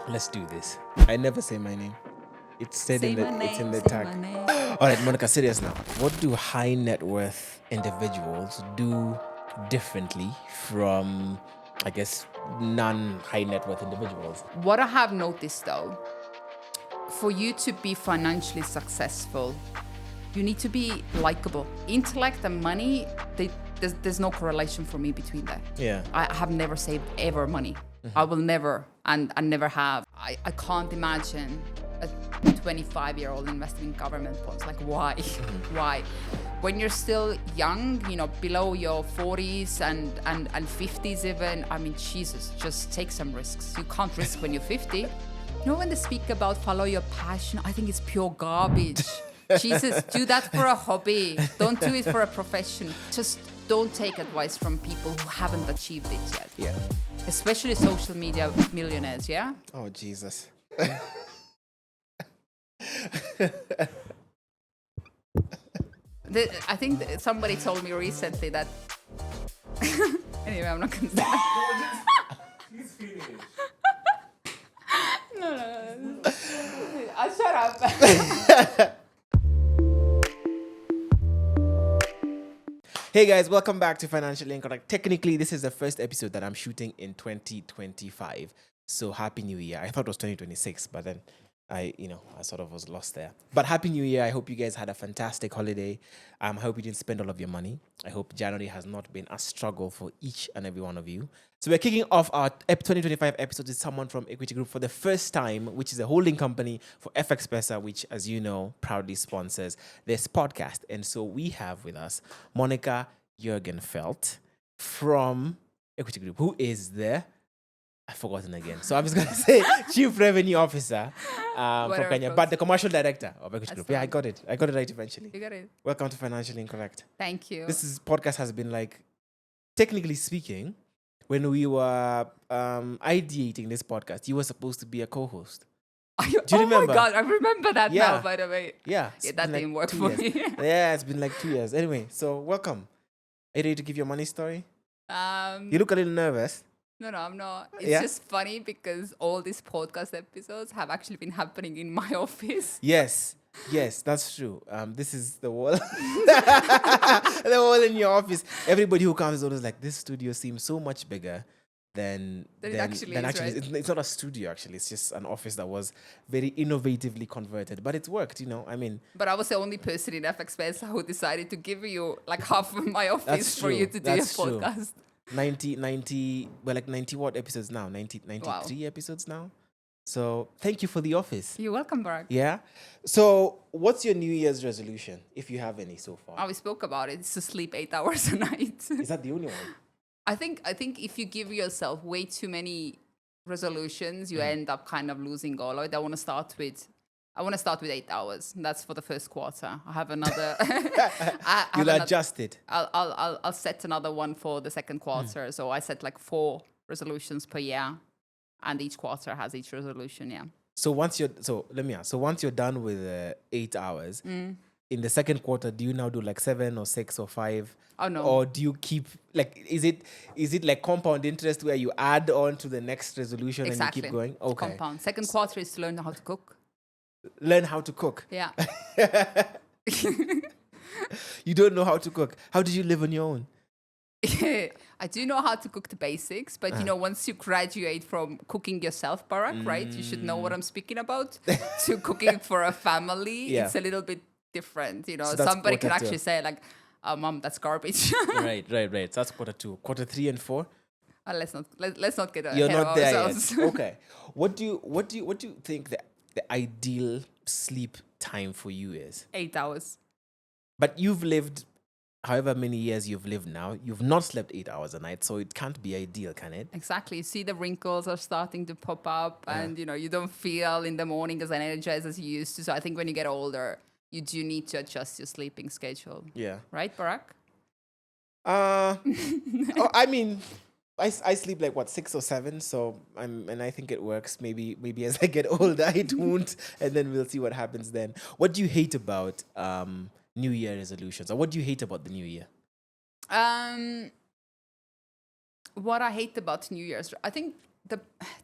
Let's do this. I never say my name. It's said Say in the my name, it's in the say tag. my name. All right, Monica, serious now. What do high net worth individuals do differently from, I guess, non-high net worth individuals? What I have noticed though, for you to be financially successful, you need to be likable. Intellect and money, there's no correlation for me between that. Yeah. I have never saved ever money. I will never and never have. I can't imagine a 25-year-old investing in government bonds. Like why? Why? When you're still young, below your 40s and 50s even, I mean, Jesus, just take some risks. You can't risk when you're 50. When they speak about follow your passion, I think it's pure garbage. Jesus, do that for a hobby. Don't do it for a profession. Just don't take advice from people who haven't achieved it yet. Yeah. Especially social media millionaires, yeah? Oh, Jesus. I think somebody told me recently that... Anyway, I'm not going to say that. He's finished. No. I'll shut up. Hey guys, welcome back to Financially Incorrect. Technically, this is the first episode that I'm shooting in 2025. So happy New Year. I thought it was 2026, but then I sort of was lost there. But happy New Year. I hope you guys had a fantastic holiday. I hope you didn't spend all of your money. I hope January has not been a struggle for each and every one of you. So we're kicking off our 2025 episode with someone from Equiti Group for the first time, which is a holding company for FXPesa, which, as you know, proudly sponsors this podcast. And so we have with us Moonika Jurgenfeld from Equiti Group, who is I've forgotten again. So I'm just going to say Chief Revenue Officer from Kenya, but the Commercial Director of Equiti Group. Yeah, I got it. I got it right eventually. You got it. Welcome to Financially Incorrect. Thank you. This podcast has been technically speaking, when we were ideating this podcast, you were supposed to be a co-host. Do you remember? Oh my God, I remember that now, by the way. Yeah. That didn't work for me. Yeah, it's been 2 years. Anyway, so welcome. Are you ready to give your money story? You look a little nervous. No, I'm not. It's just funny because all these podcast episodes have actually been happening in my office. Yes, that's true. This is the wall. The wall in your office. Everybody who comes is always like, this studio seems so much bigger than it actually is, right? It's not a studio, actually. It's just an office that was very innovatively converted. But it's worked, But I was the only person in FXPesa who decided to give you half of my office for you to do a podcast. 90, we're 90 what episodes now? 93 Wow. episodes now? So thank you for the office. You're welcome, Barack. Yeah. So what's your New Year's resolution, if you have any so far? We spoke about it. It's to sleep 8 hours a night. Is that the only one? I think if you give yourself way too many resolutions, you end up kind of losing all of it. I want to start with 8 hours. That's for the first quarter. I have another. You'll adjust it. I'll set another one for the second quarter. So I set 4 resolutions per year, and each quarter has each resolution. Yeah. So once you're done with 8 hours, in the second quarter, do you now do 7 or 6 or 5? Oh no. Or do you keep is it compound interest where you add on to the next resolution and you keep going? Okay. Compound. Second quarter is to learn how to cook. Learn how to cook. Yeah. You don't know how to cook. How did you live on your own? I do know how to cook the basics, but once you graduate from cooking yourself, Barack, right? You should know what I'm speaking about. To cooking for a family, it's a little bit different. So somebody can actually say Mom, that's garbage. Right. So that's quarter 2. Quarter 3 and 4. Let's not get ahead You're not of there ourselves. yet. Okay. What do you think the ideal sleep time for you is? 8 hours. But you've lived however many years you've lived now, you've not slept 8 hours a night, so it can't be ideal, can it? Exactly. You see the wrinkles are starting to pop up, and you don't feel in the morning as energized as you used to. So I think when you get older, you do need to adjust your sleeping schedule. Yeah. Right, Barack? I mean, I sleep 6 or 7, so I think it works. Maybe as I get older, it won't, and then we'll see what happens then. What do you hate about New Year resolutions, or what do you hate about the New Year? What I hate about New Year's, I think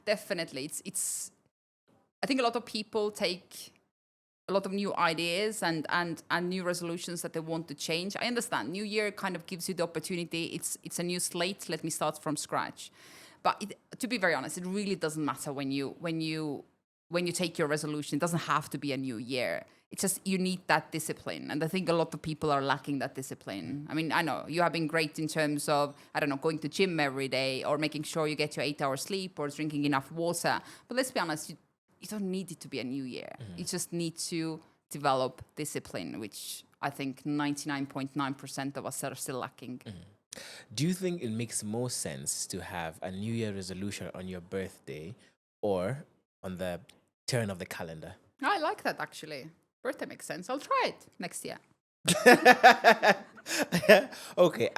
definitely it's I think a lot of people take a lot of new ideas and new resolutions that they want to change. I understand. New year kind of gives you the opportunity. It's a new slate. Let me start from scratch. But to be very honest, it really doesn't matter when you take your resolution. It doesn't have to be a new year. It's just you need that discipline. And I think a lot of people are lacking that discipline. I mean, I know you have been great in terms of, I don't know, going to gym every day or making sure you get your 8 hours sleep or drinking enough water. But let's be honest, you don't need it to be a new year. You just need to develop discipline, which I think 99.9% of us are still lacking. Do you think it makes more sense to have a New Year resolution on your birthday or on the turn of the calendar? I like that, actually. Birthday makes sense. I'll try it next year. Okay.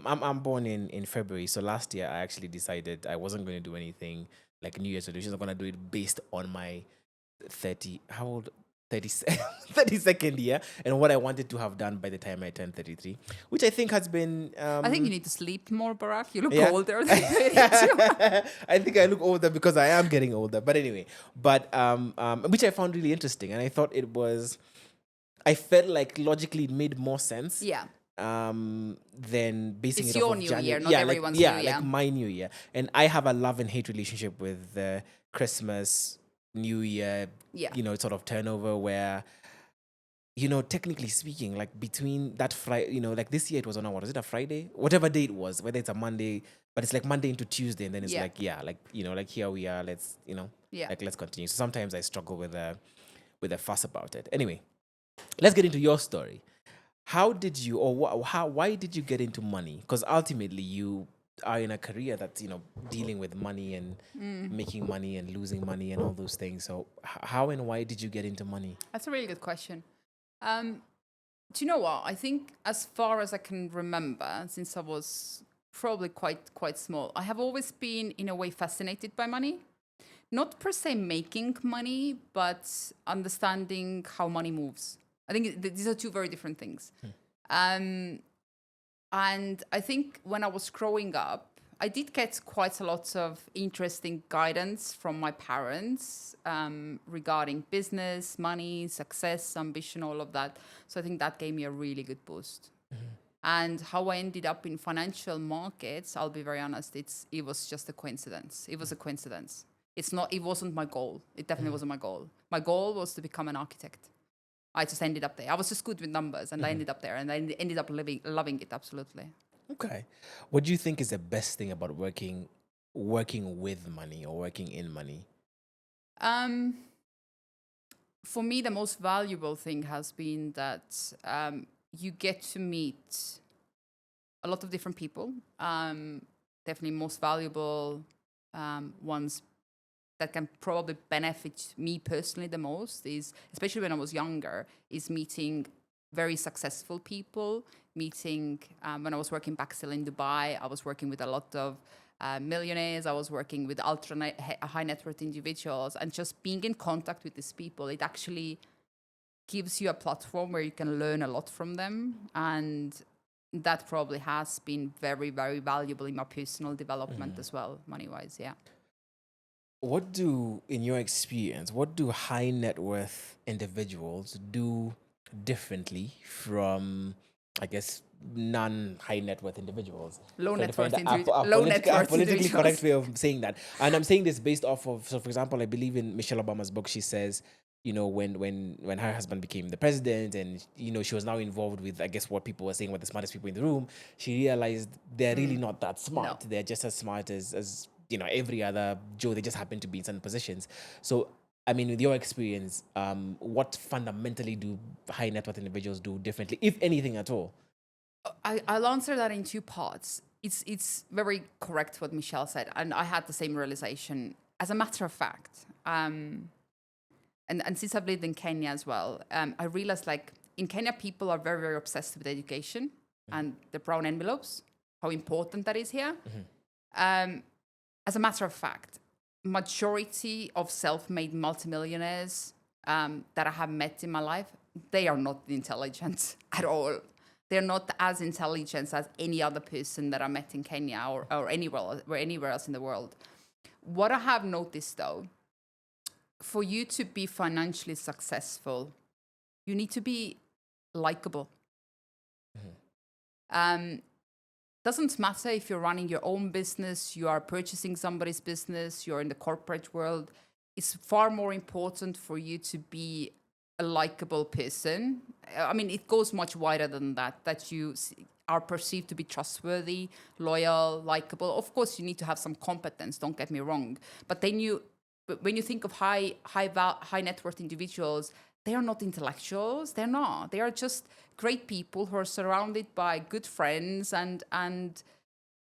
I'm born in February. So last year I actually decided I wasn't going to do anything like New Year's resolutions. I'm going to do it based on my 32nd year and what I wanted to have done by the time I turned 33, which I think has been... I think you need to sleep more, Barack. You look Yeah. older than 32. I think I look older because I am getting older. But anyway, which I found really interesting. And I thought I felt like logically it made more sense. Yeah. Than basing It's it your off of new January. year, not everyone's new year. Like my new year. And I have a love and hate relationship with Christmas, New Year, sort of turnover where, technically speaking, like between that Friday, like this year it was on what is it, a Friday? Whatever day it was, whether it's a Monday, but it's like Monday into Tuesday, and then it's like here we are, let's, let's continue. So sometimes I struggle with a fuss about it. Anyway, let's get into your story. How did you, or why did you get into money? Because ultimately you are in a career that's, dealing with money and making money and losing money and all those things. So how and why did you get into money? That's a really good question. Do you know what? I think as far as I can remember, since I was probably quite small, I have always been in a way fascinated by money. Not per se making money, but understanding how money moves. I think these are two very different things. And I think when I was growing up, I did get quite a lot of interesting guidance from my parents regarding business, money, success, ambition, all of that. So I think that gave me a really good boost. And how I ended up in financial markets, I'll be very honest, it was just a coincidence. It was a coincidence. It wasn't my goal. It definitely wasn't my goal. My goal was to become an architect. I just ended up there. I was just good with numbers, and I ended up there, and I ended up loving it, absolutely. Okay. What do you think is the best thing about working with money or working in money? For me, the most valuable thing has been that you get to meet a lot of different people. Definitely most valuable ones that can probably benefit me personally the most is, especially when I was younger, is meeting very successful people, when I was working back still in Dubai, I was working with a lot of millionaires, I was working with high net worth individuals, and just being in contact with these people, it actually gives you a platform where you can learn a lot from them. And that probably has been very, very valuable in my personal development as well, money-wise, yeah. In your experience, what do high net worth individuals do differently from, I guess, non-high net worth individuals? Low net worth individuals. Politically individuals. correct way of saying that. And I'm saying this based off of, so for example, I believe in Michelle Obama's book, she says, when her husband became the president and, she was now involved with, I guess, what people were saying were the smartest people in the room, she realized they're really not that smart. No. They're just as smart as every other Joe. They just happen to be in certain positions. So, I mean, with your experience, what fundamentally do high net worth individuals do differently, if anything at all? I'll answer that in two parts. It's very correct what Michelle said, and I had the same realization. As a matter of fact, and since I've lived in Kenya as well, I realized, like, in Kenya, people are very, very obsessed with education and the brown envelopes, how important that is here. As a matter of fact, majority of self-made multimillionaires that I have met in my life, they are not intelligent at all. They're not as intelligent as any other person that I met in Kenya or anywhere else in the world. What I have noticed, though, for you to be financially successful, you need to be likable. Doesn't matter if you're running your own business, you are purchasing somebody's business, you're in the corporate world. It's far more important for you to be a likable person. I mean, it goes much wider than that you are perceived to be trustworthy, loyal, likable. Of course, you need to have some competence, don't get me wrong. But then when you think of high net worth individuals, they are not intellectuals. They're not. They are just great people who are surrounded by good friends, and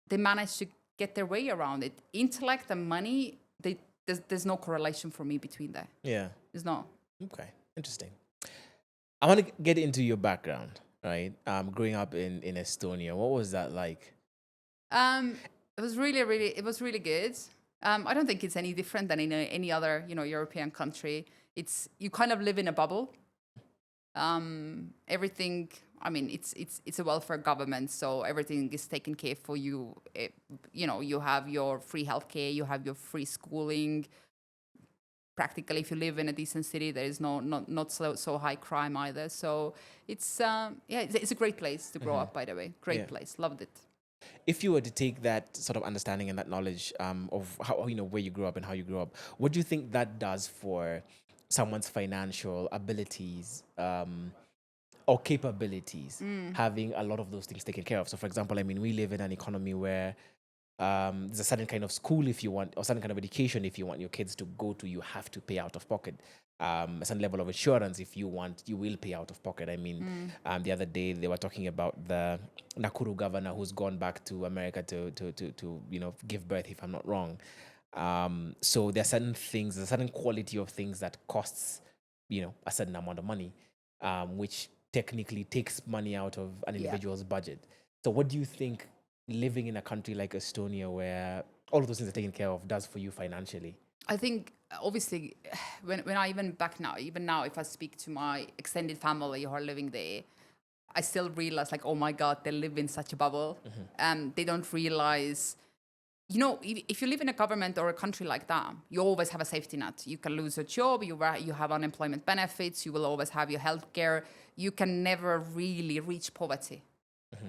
they manage to get their way around it. Intellect and money, there's no correlation for me between that. Yeah. There's no. Okay. Interesting. I want to get into your background, right? Growing up in Estonia, what was that like? It was really good. I don't think it's any different than in any other, European country. You kind of live in a bubble. Everything, I mean, it's a welfare government, so everything is taken care for you. You have your free healthcare, you have your free schooling. Practically, if you live in a decent city, there is not so high crime either. So it's a great place to grow up. By the way, great place, loved it. If you were to take that sort of understanding and that knowledge of how where you grew up and how you grew up, what do you think that does for someone's financial abilities or capabilities, having a lot of those things taken care of? So, for example, I mean, we live in an economy where there's a certain kind of school if you want, or certain kind of education if you want your kids to go to, you have to pay out of pocket. A certain level of insurance if you want, you will pay out of pocket. I mean, the other day they were talking about the Nakuru governor who's gone back to America to give birth, if I'm not wrong. So there are certain things, a certain quality of things that costs a certain amount of money, which technically takes money out of an individual's budget. So what do you think living in a country like Estonia, where all of those things are taken care of, does for you financially? I think, obviously, when I even now, if I speak to my extended family who are living there, I still realize, like, oh my God, they live in such a bubble. They don't realize, if you live in a government or a country like that, you always have a safety net. You can lose a job, you have unemployment benefits, you will always have your healthcare. You can never really reach poverty.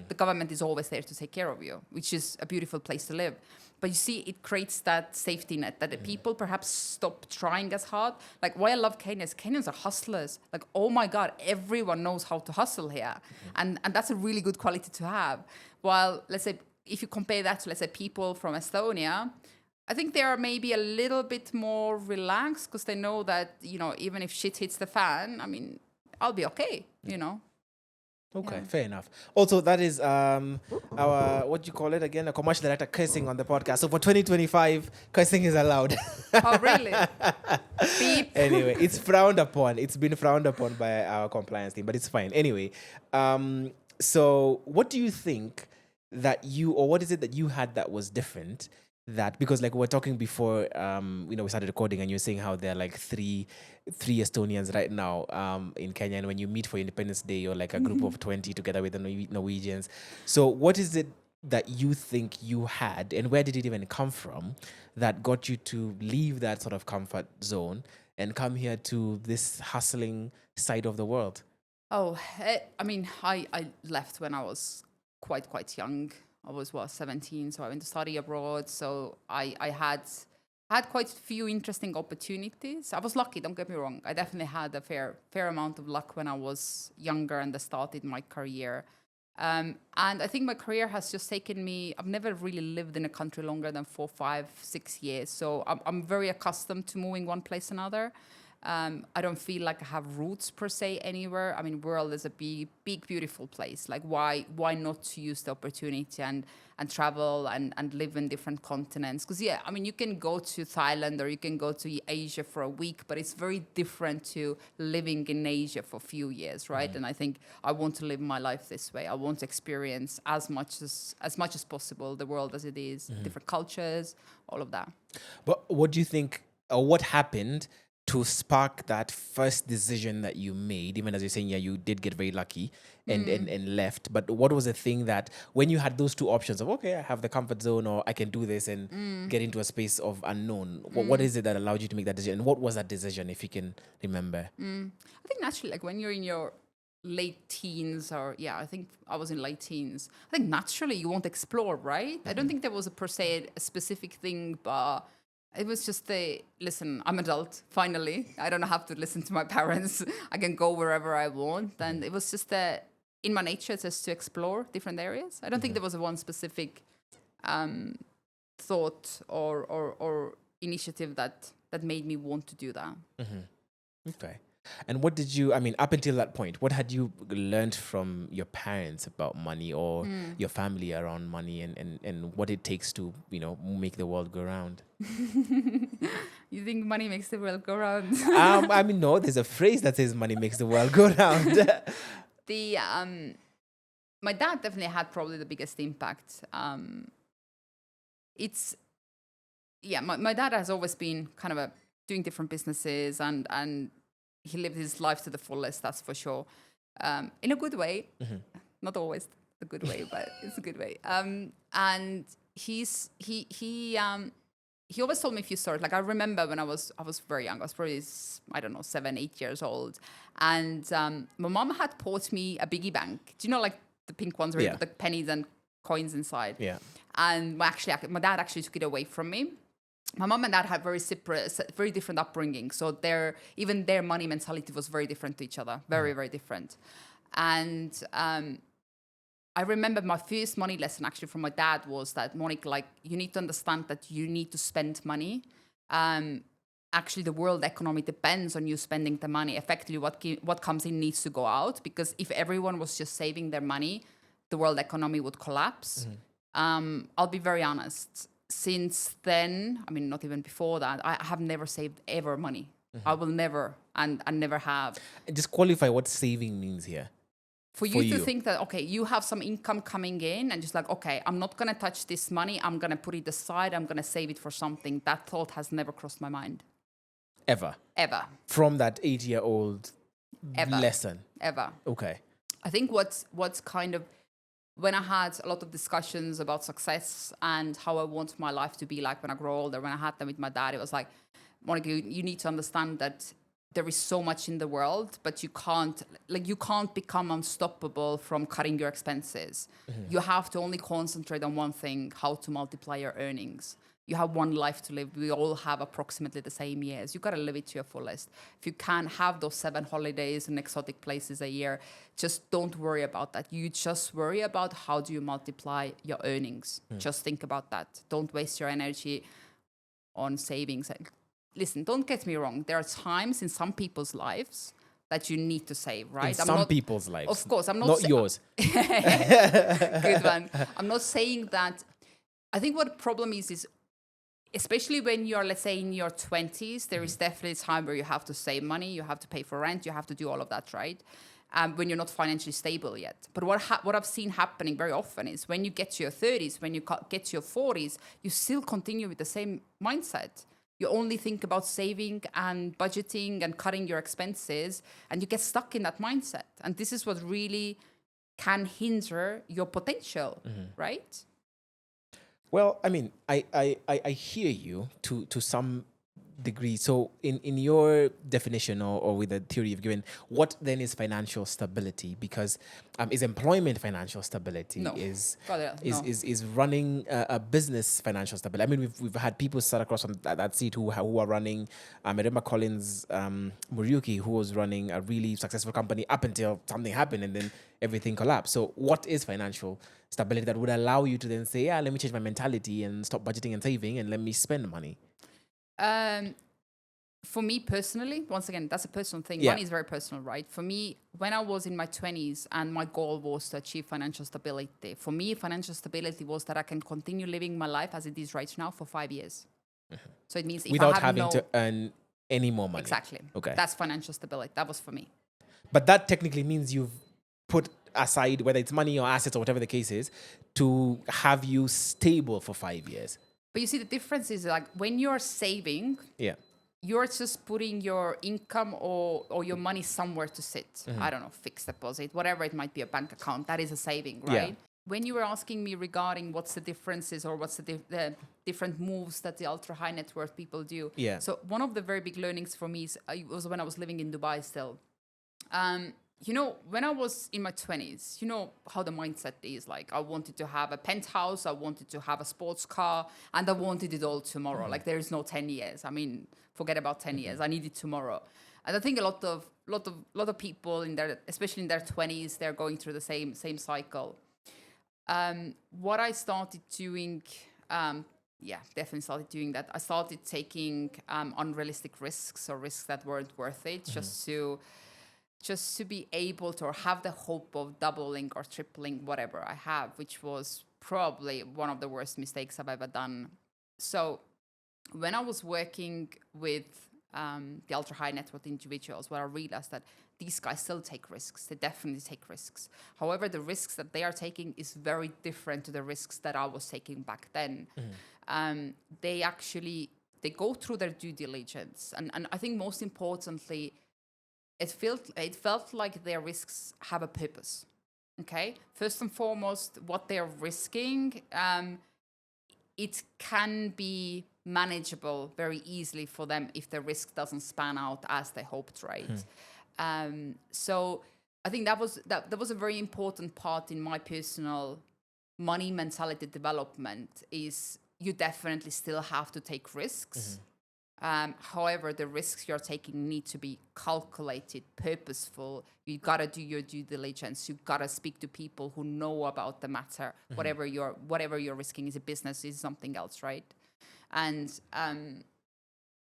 The government is always there to take care of you, which is a beautiful place to live. But you see, it creates that safety net that the people perhaps stop trying as hard. Like, why I love Kenyans are hustlers. Like, oh my God, everyone knows how to hustle here. And that's a really good quality to have. While, let's say, if you compare that to, let's say, people from Estonia, I think they are maybe a little bit more relaxed because they know that, even if shit hits the fan, I mean, I'll be okay, Okay, fair enough. Also, that is our, what do you call it again? A commercial director cursing on the podcast. So for 2025, cursing is allowed. Oh, really? Beep. Anyway, it's frowned upon. It's been frowned upon by our compliance team, but it's fine. Anyway, so what do you think what is it that you had that was different? That, because like we were talking before, we started recording, and you're saying how there are like three Estonians right now in Kenya, and when you meet for Independence Day, you're like a group of 20 together with the Norwegians. So what is it that you think you had, and where did it even come from, that got you to leave that sort of comfort zone and come here to this hustling side of the world? Oh, I mean, I left when I was quite young. I was 17, so I went to study abroad. So I had quite a few interesting opportunities. I was lucky, don't get me wrong. I definitely had a fair amount of luck when I was younger and I started my career. And I think my career has just taken me, I've never really lived in a country longer than 4, 5, 6 years. So I'm very accustomed to moving one place another. I don't feel like I have roots per se anywhere. I mean, world is a big, beautiful place. Like, why not to use the opportunity and travel and live in different continents? Because I mean, you can go to Thailand or you can go to Asia for a week, but it's very different to living in Asia for a few years, right? And I think I want to live my life this way. I want to experience as much as possible the world as it is, different cultures, all of that. But what do you think, or what happened to spark that first decision that you made, even as you're saying, yeah, you did get very lucky and left. But what was the thing that when you had those two options of, okay, I have the comfort zone or I can do this and get into a space of unknown, what is it that allowed you to make that decision? And what was that decision, if you can remember? I think naturally, like when you're in your late teens, or I think I was in late teens, I think naturally you want to explore, right? I don't think there was a per se a specific thing, but it was just listen, I'm adult, finally. I don't have to listen to my parents. I can go wherever I want. And it was just in my nature just to explore different areas. I don't think there was a one specific thought or initiative that made me want to do that. Okay. And what did you, I mean, up until that point, what had you learned from your parents about money or your family around money and what it takes to, make the world go round? You think money makes the world go round? I mean, no, there's a phrase that says money makes the world go round. My dad definitely had probably the biggest impact. My dad has always been kind of doing different businesses and he lived his life to the fullest, that's for sure. In a good way, not always the good way, but it's a good way. And he always told me a few stories. Like I remember when I was very young. I was probably 7, 8 years old, and my mom had bought me a piggy bank. Do you know, like the pink ones where you put the pennies and coins inside? Yeah. And my dad actually took it away from me. My mom and dad had very different upbringing. So their money mentality was very different to each other. Very, very different. And I remember my first money lesson actually from my dad was that, Moonika, like, you need to understand that you need to spend money. Actually, the world economy depends on you spending the money. Effectively, what comes in needs to go out, because if everyone was just saving their money, the world economy would collapse. I'll be very honest. Since then, I mean, not even before that, I have never saved ever money. I will never, and never have. And just qualify what saving means here. For you to think that, okay, you have some income coming in and just like, okay, I'm not going to touch this money. I'm going to put it aside. I'm going to save it for something. That thought has never crossed my mind. Ever? Ever. From that 8-year-old lesson? Ever. Okay. I think what's kind of, when I had a lot of discussions about success and how I want my life to be like when I grow older, when I had them with my dad, it was like, Moonika, you need to understand that there is so much in the world, but you can't become unstoppable from cutting your expenses. You have to only concentrate on one thing, how to multiply your earnings. You have one life to live. We all have approximately the same years. You got to live it to your fullest. If you can have those 7 holidays in exotic places a year, just don't worry about that. You just worry about how do you multiply your earnings. Just think about that. Don't waste your energy on savings. Listen, don't get me wrong. There are times in some people's lives that you need to save, right? In some people's lives. Of course. I'm not yours. Good one. I'm not saying that. I think what the problem is especially when you're, let's say, in your 20s, there is definitely a time where you have to save money, you have to pay for rent, you have to do all of that, right? When you're not financially stable yet. But what I've seen happening very often is when you get to your 30s, when you get to your 40s, you still continue with the same mindset. You only think about saving and budgeting and cutting your expenses, and you get stuck in that mindset. And this is what really can hinder your potential, right? Well, I mean, I hear you to some degree. So in your definition or with the theory you've given, what then is financial stability? Because is employment financial stability? No. Is No. running a business financial stability? I mean, we've had people sat across on that seat who are running. I remember Collins Muriuki, who was running a really successful company up until something happened and then everything collapsed. So what is financial stability that would allow you to then say, yeah, let me change my mentality and stop budgeting and saving and let me spend money? For me personally, once again, that's a personal thing. Yeah. Money is very personal, right? For me, when I was in my 20s and my goal was to achieve financial stability, for me, financial stability was that I can continue living my life as it is right now for 5 years. So it means if without I have having to earn any more money. Exactly. Okay. That's financial stability. That was for me. But that technically means you've put aside, whether it's money or assets or whatever the case is, to have you stable for 5 years. But you see, the difference is like when you're saving, Yeah. you're just putting your income or your money somewhere to sit. I don't know, fixed deposit, whatever it might be, a bank account. That is a saving, right? Yeah. When you were asking me regarding what's the differences or what's the different moves that the ultra high net worth people do. Yeah. So one of the very big learnings for me was when I was living in Dubai still. When I was in my 20s, you know how the mindset is. Like, I wanted to have a penthouse, I wanted to have a sports car, and I wanted it all tomorrow. Like, there is no 10 years. I mean, forget about 10 years. I need it tomorrow. And I think a lot of people especially in their 20s, they're going through the same cycle. What I started doing, definitely started doing that. I started taking unrealistic risks or risks that weren't worth it, just to be able to, or have the hope of doubling or tripling whatever I have, which was probably one of the worst mistakes I've ever done. So when I was working with the ultra high net worth individuals, where I realized that these guys still take risks. They definitely take risks. However, the risks that they are taking is very different to the risks that I was taking back then. They go through their due diligence. And I think most importantly, it felt like their risks have a purpose. Okay? First and foremost, what they're risking, it can be manageable very easily for them if the risk doesn't span out as they hoped, right? So I think that was a very important part in my personal money mentality development. Is you definitely still have to take risks. However, the risks you're taking need to be calculated, purposeful. You gotta do your due diligence. You gotta speak to people who know about the matter. Whatever you're risking is a business, is something else, right? And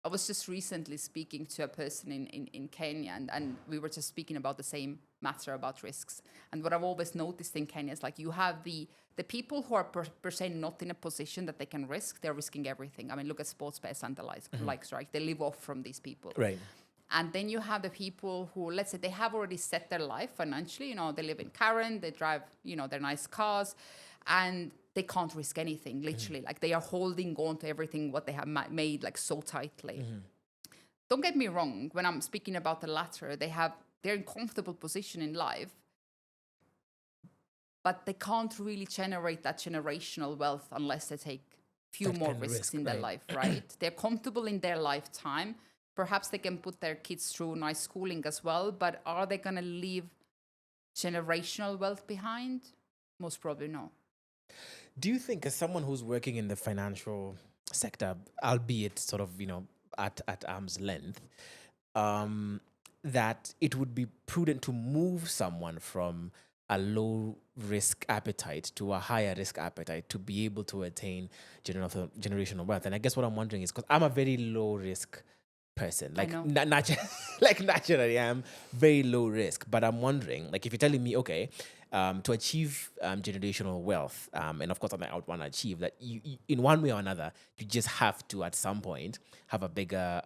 I was just recently speaking to a person in Kenya, and we were just speaking about the same matter about risks. And what I've always noticed in Kenya is, like, you have the people who are per se not in a position that they can risk. They're risking everything. I mean, look at FXPesa and the likes, right? They live off from these people. Right. And then you have the people who, let's say, they have already set their life financially. You know, they live in Karen, they drive, their nice cars, and they can't risk anything, literally. Like, they are holding on to everything what they have made, like, so tightly. Don't get me wrong. When I'm speaking about the latter, they're in comfortable position in life, but they can't really generate that generational wealth unless they take few more risks in their life, right? They're comfortable in their lifetime. Perhaps they can put their kids through nice schooling as well, but are they going to leave generational wealth behind? Most probably no. Do you think, as someone who's working in the financial sector, albeit sort of, at arm's length, that it would be prudent to move someone from a low risk appetite to a higher risk appetite to be able to attain generational wealth? And I guess what I'm wondering is, because I'm a very low risk person, like naturally I'm very low risk, but I'm wondering, like, if you're telling me, okay, to achieve generational wealth, and of course I would want to achieve that, you in one way or another, you just have to at some point have a bigger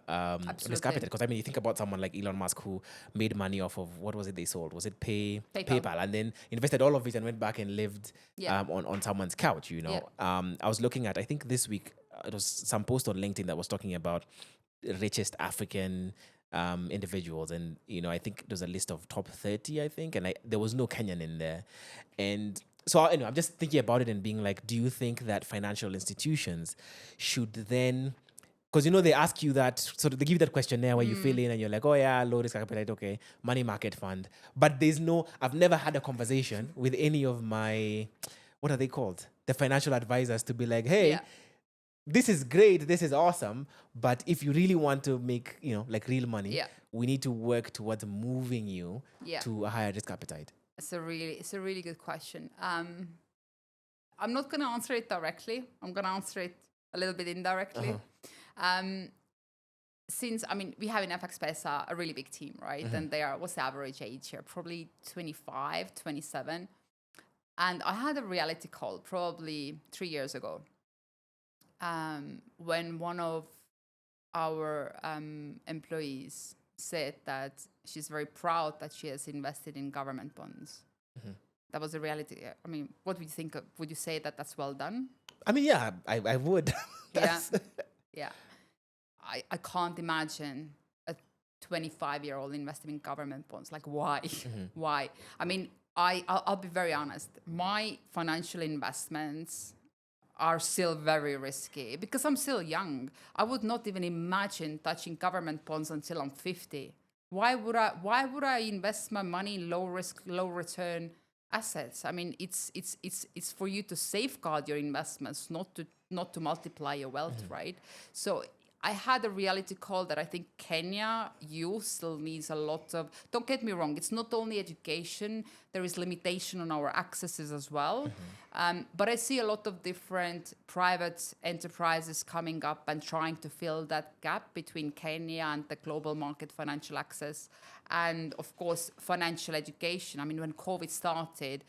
risk appetite. Because I mean, you think about someone like Elon Musk, who made money off of, what was it they sold? Was it PayPal? And then invested all of it and went back and lived on someone's couch. I was looking at, I think this week, it was some post on LinkedIn that was talking about richest African individuals, and I think there's a list of top 30, I think, and there was no Kenyan in there. And so I'm just thinking about it and being like, do you think that financial institutions should then, because they ask you that, so they give you that questionnaire where you fill in and you're like, oh yeah, low risk appetite, okay, money market fund, but I've never had a conversation with any of my, what are they called, the financial advisors, to be like, hey, this is great, this is awesome, but if you really want to make, like, real money, we need to work towards moving you to a higher risk appetite. It's a really good question. I'm not going to answer it directly. I'm going to answer it a little bit indirectly. Since, we have in FXPesa a really big team, right? And what's the average age here? Probably 25, 27. And I had a reality call probably 3 years ago, when one of our employees said that she's very proud that she has invested in government bonds. That was a reality. What would you think? Would you say that that's well done? I would. Yeah. I can't imagine a 25-year-old investing in government bonds. Like, why? Why? I mean, I'll be very honest. My financial investments are still very risky because I'm still young. I would not even imagine touching government bonds until I'm 50. Why would I invest my money in low risk, low return assets? I mean, it's for you to safeguard your investments, not to multiply your wealth, right? So I had a reality call that I think Kenya youth still needs a lot of. Don't get me wrong, it's not only education. There is limitation on our accesses as well. But I see a lot of different private enterprises coming up and trying to fill that gap between Kenya and the global market financial access. And of course, financial education. I mean, when COVID started,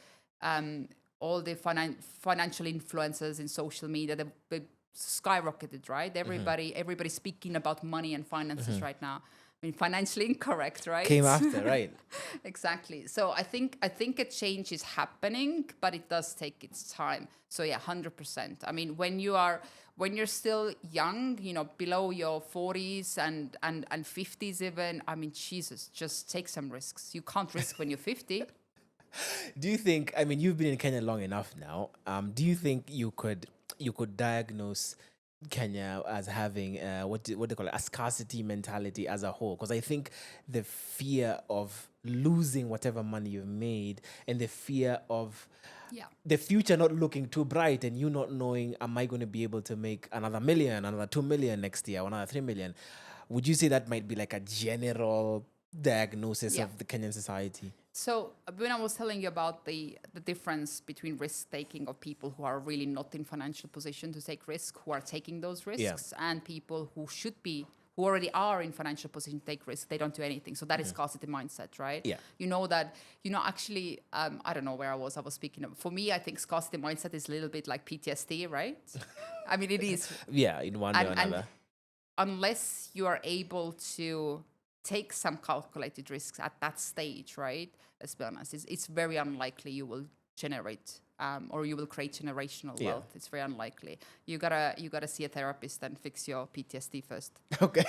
all the financial influencers in social media, they skyrocketed, right? Everybody speaking about money and finances right now. I mean, financially incorrect, right? Came after, right? Exactly. So I think a change is happening, but it does take its time. So yeah, 100%. I mean, when you're still young, you know, below your 40s and 50s even, I mean, Jesus, just take some risks. You can't risk when you're 50. Do you think, I mean, you've been in Kenya long enough now. Do you think you could diagnose Kenya as having what they call it, a scarcity mentality as a whole? Because I think the fear of losing whatever money you've made and the fear of the future not looking too bright and you not knowing, am I going to be able to make another million, another 2 million next year, or another 3 million? Would you say that might be like a general diagnosis of the Kenyan society? So when I was telling you about the difference between risk taking of people who are really not in financial position to take risk, who are taking those risks, and people who who already are in financial position to take risk, they don't do anything. So that is scarcity mindset, right? Yeah. You know that, actually, I don't know where I was speaking of. For me, I think scarcity mindset is a little bit like PTSD, right? I mean, it is. Yeah, in one way or another. And unless you are able to take some calculated risks at that stage, right? Let's be honest, it's very unlikely you will generate or you will create generational wealth. It's very unlikely. You gotta see a therapist and fix your PTSD first. Okay.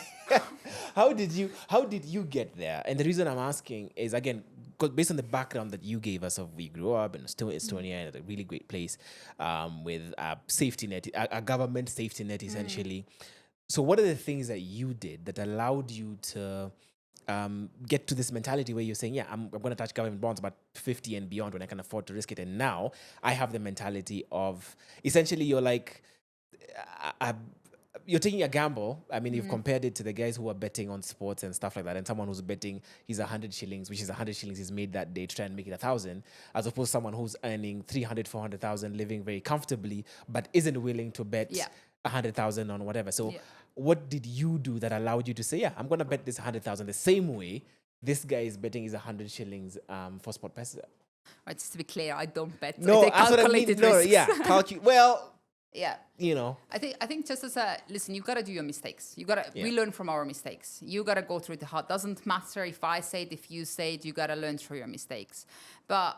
How did you get there? And the reason I'm asking is, again, based on the background that you gave us of we grew up in Estonia, a really great place, with a safety net, a government safety net essentially. So what are the things that you did that allowed you to get to this mentality where you're saying, yeah, I'm going to touch government bonds about 50 and beyond when I can afford to risk it? And now I have the mentality of, essentially, you're like, you're taking a gamble. I mean, you've compared it to the guys who are betting on sports and stuff like that, and someone who's betting his 100 shillings, which is 100 shillings he's made that day to try and make it 1,000, as opposed to someone who's earning 300, 400,000, living very comfortably, but isn't willing to bet 100,000 on whatever. So what did you do that allowed you to say, yeah, I'm going to bet this 100,000 the same way this guy is betting his 100 shillings for FXPesa? Right, just to be clear, I don't bet. No, I take calculated risks. Well, yeah. You know. I think just listen, you gotta do your mistakes. We learn from our mistakes. You gotta go through the hard. Doesn't matter if I say it, if you say it, you gotta learn through your mistakes. But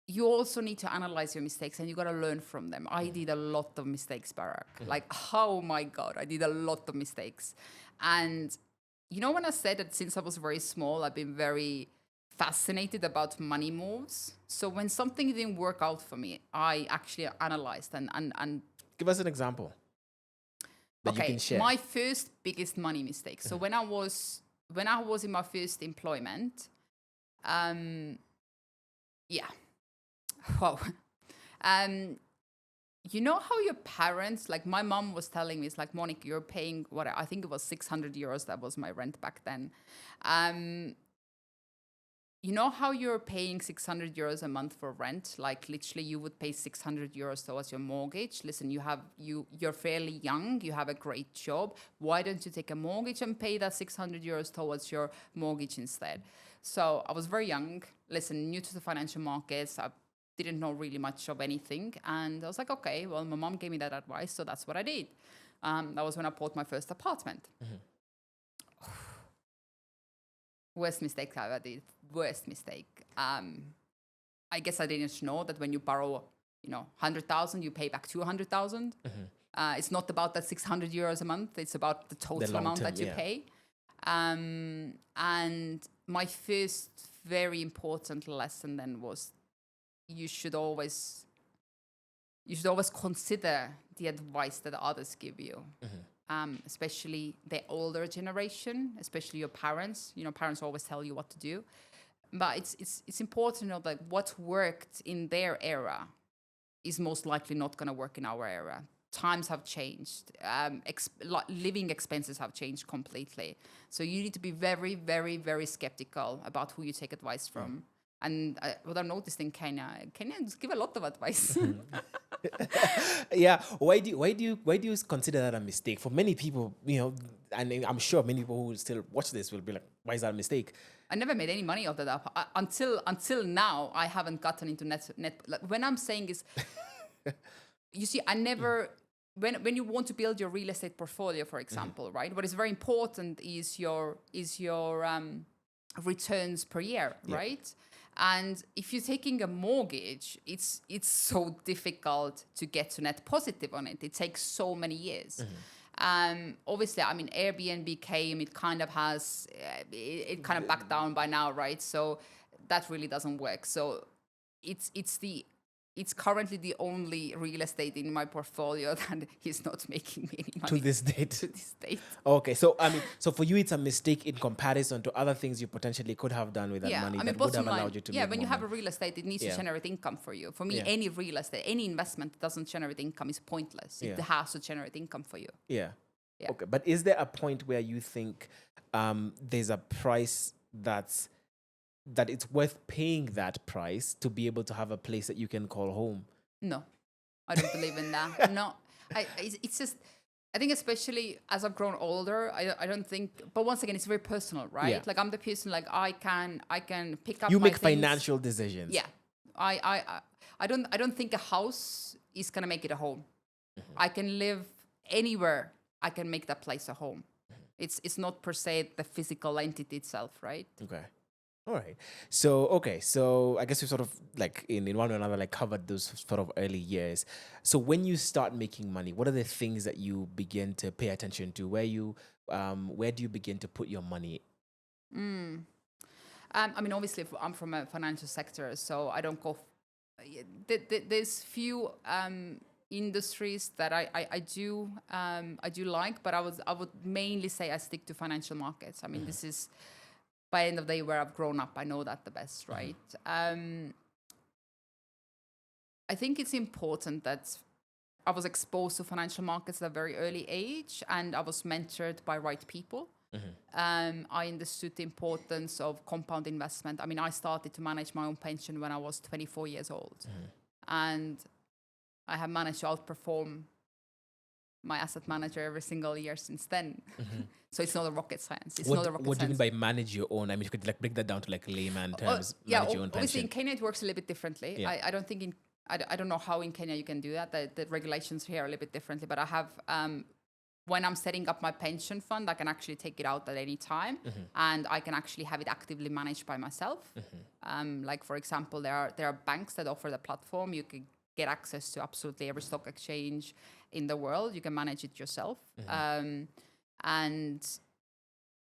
you also need to analyze your mistakes and you got to learn from them. I did a lot of mistakes, Barack. Like, oh my God, I did a lot of mistakes. And you know, when I said that since I was very small, I've been very fascinated about money moves. So when something didn't work out for me, I actually analyzed and give us an example that you can share. My first biggest money mistake. So when I was in my first employment, wow. You know how your parents, like my mom was telling me, it's like, Moonika, you're paying what I think it was 600 euros. That was my rent back then. You know how you're paying 600 euros a month for rent? Like literally you would pay 600 euros towards your mortgage. Listen, you're fairly young. You have a great job. Why don't you take a mortgage and pay that 600 euros towards your mortgage instead? So I was very young. Listen, new to the financial markets. I didn't know really much of anything. And I was like, okay, well, my mom gave me that advice. So that's what I did. That was when I bought my first apartment. Worst mistake I ever did. Worst mistake. I guess I didn't know that when you borrow, 100,000, you pay back 200,000. It's not about that 600 euros a month. It's about the total long amount term, that you pay. And my first very important lesson then was you should always consider the advice that others give you, especially the older generation, especially your parents. You know, parents always tell you what to do, but it's important to know that what worked in their era is most likely not going to work in our era. Times have changed. Living expenses have changed completely. So you need to be very, very, very skeptical about who you take advice from. And what I've noticed in Kenyans give a lot of advice. Yeah. Why do you consider that a mistake? For many people, you know, and I'm sure many people who still watch this will be like, why is that a mistake? I never made any money off that app. Until now, I haven't gotten into net. Like, when I'm saying is, you see, I never. When you want to build your real estate portfolio, for example, right? What is very important is your returns per year, right? And if you're taking a mortgage, it's so difficult to get to net positive on it. It takes so many years. Obviously, I mean, Airbnb came, it kind of has, it kind of backed down by now, right? So that really doesn't work. So it's currently the only real estate in my portfolio that is not making me any money. To this date. To this date. Okay, so I mean, so for you, it's a mistake in comparison to other things you potentially could have done with that money that would have allowed you to make when you more have a real estate, it needs to generate income for you. For me, any real estate, any investment that doesn't generate income is pointless. It has to generate income for you. Yeah. Okay, but is there a point where you think there's a price that it's worth paying that price to be able to have a place that you can call home? No, I don't believe in that. No, it's just, I think especially as I've grown older, I don't think, but once again, it's very personal, right? Yeah. Like I'm the person, like I can pick up You my make things. financial decisions. Yeah. I don't think a house is going to make it a home. I can live anywhere. I can make that place a home. It's not per se the physical entity itself, right? Okay. All right. So I guess we sort of like in one or another like covered those sort of early years. So when you start making money, what are the things that you begin to pay attention to? Where do you begin to put your money? I mean, obviously, I'm from a financial sector, so I don't go. There's few industries that I do like, but I would mainly say I stick to financial markets. I mean, this is by the end of the day where I've grown up. I know that the best, right? I think it's important that I was exposed to financial markets at a very early age, and I was mentored by right people. I understood the importance of compound investment. I mean, I started to manage my own pension when I was 24 years old, and I have managed to outperform my asset manager every single year since then. So it's not a rocket science. What do you mean by manage your own? I mean, you could like break that down to like layman terms. Manage your own obviously pension. in Kenya it works a little bit differently. Yeah. I don't think I don't know how in Kenya you can do that. The regulations here are a little bit differently. But I have when I'm setting up my pension fund, I can actually take it out at any time, and I can actually have it actively managed by myself. Like for example, there are banks that offer the platform. You can get access to absolutely every stock exchange in the world. You can manage it yourself. And